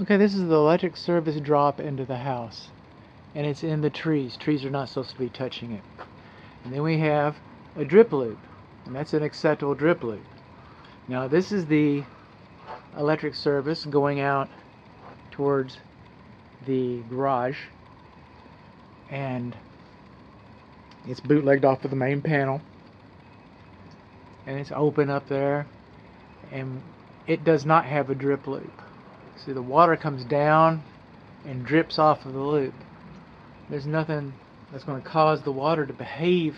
Okay, this is the electric service drop into the house, and it's in the trees. Trees are not supposed to be touching it. And then we have a drip loop, and that's an acceptable drip loop. Now this is the electric service going out towards the garage, and it's bootlegged off of the main panel, and it's open up there, and it does not have a drip loop. See, the water comes down and drips off of the loop. There's nothing that's going to cause the water to behave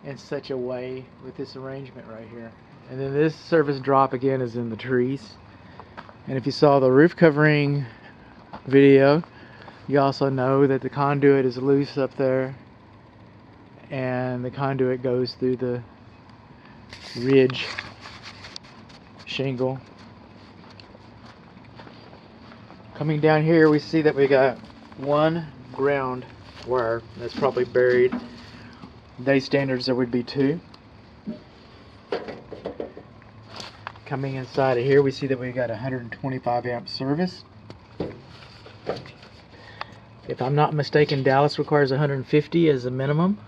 in such a way with this arrangement right here. And then this service drop again is in the trees. And if you saw the roof covering video, you also know that the conduit is loose up there, and the conduit goes through the ridge shingle. Coming down here, we see that we got one ground wire that's probably buried. Day standards, there would be two. Coming inside of here, we see that we got 125 amp service. If I'm not mistaken, Dalles requires 150 as a minimum.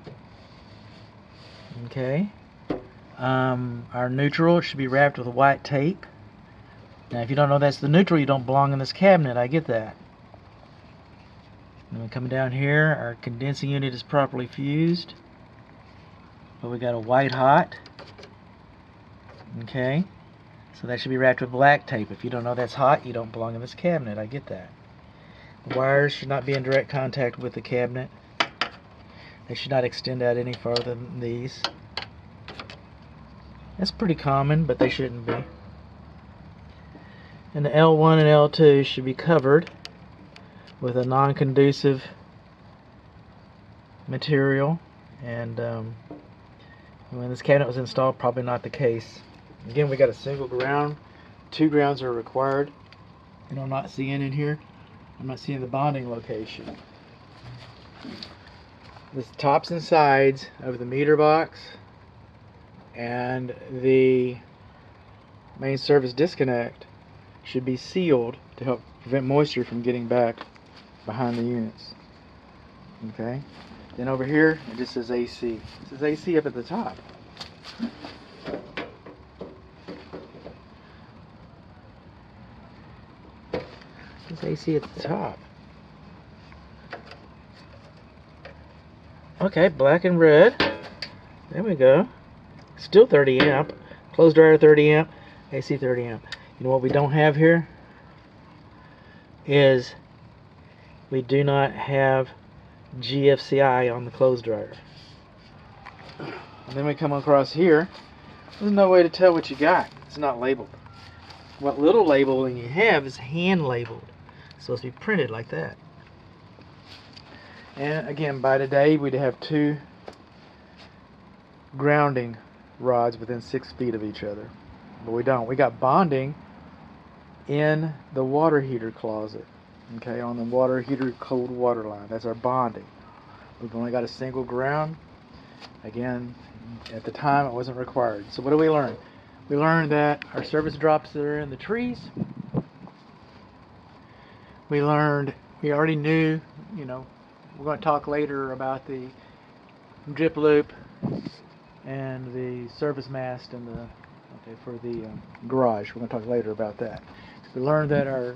Okay. Our neutral should be wrapped with white tape. Now, if you don't know that's the neutral, you don't belong in this cabinet. I get that. And we come down here, our condensing unit is properly fused, but we got a white hot. Okay, so that should be wrapped with black tape. If you don't know that's hot, you don't belong in this cabinet. I get that. The wires should not be in direct contact with the cabinet. They should not extend out any farther than these. That's pretty common, but they shouldn't be. And the L1 and L2 should be covered with a non-conducive material, and when this cabinet was installed, probably not the case. Again, we got a single ground. 2 grounds are required, and I'm not seeing in here. I'm not seeing the bonding location. The tops and sides of the meter box and the main service disconnect should be sealed to help prevent moisture from getting back behind the units. Okay. Then over here it just says AC. It says AC up at the top. It says AC at the top. Okay, black and red. There we go. Still 30 amp. Closed dryer 30 amp. AC 30 amp. You know what we don't have here is we do not have GFCI on the clothes dryer. And then we come across here, there's no way to tell what you got. It's not labeled. What little labeling you have is hand labeled. It's supposed to be printed like that. And again, by today we'd have 2 grounding rods within 6 feet of each other. But we don't. We got bonding in the water heater closet. Okay, on the water heater cold water line. That's our bonding. We've only got a single ground. Again, at the time it wasn't required. So what do we learn? We learned that our service drops are in the trees. We already knew, you know, we're going to talk later about the drip loop and the service mast and the for the garage. We're going to talk later about that. We learned that our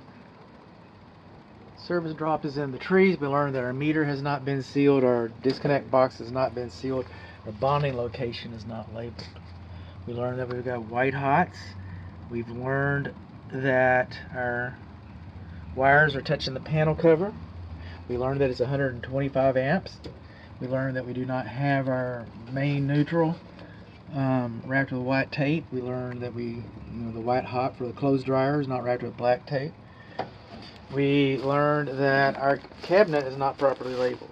service drop is in the trees. We learned that our meter has not been sealed. Our disconnect box has not been sealed. Our bonding location is not labeled. We learned that we've got white hots. We've learned that our wires are touching the panel cover. We learned that it's 125 amps. We learned that we do not have our main neutral wrapped with white tape. We learned that the white hot for the clothes dryer is not wrapped with black tape. We learned that our cabinet is not properly labeled.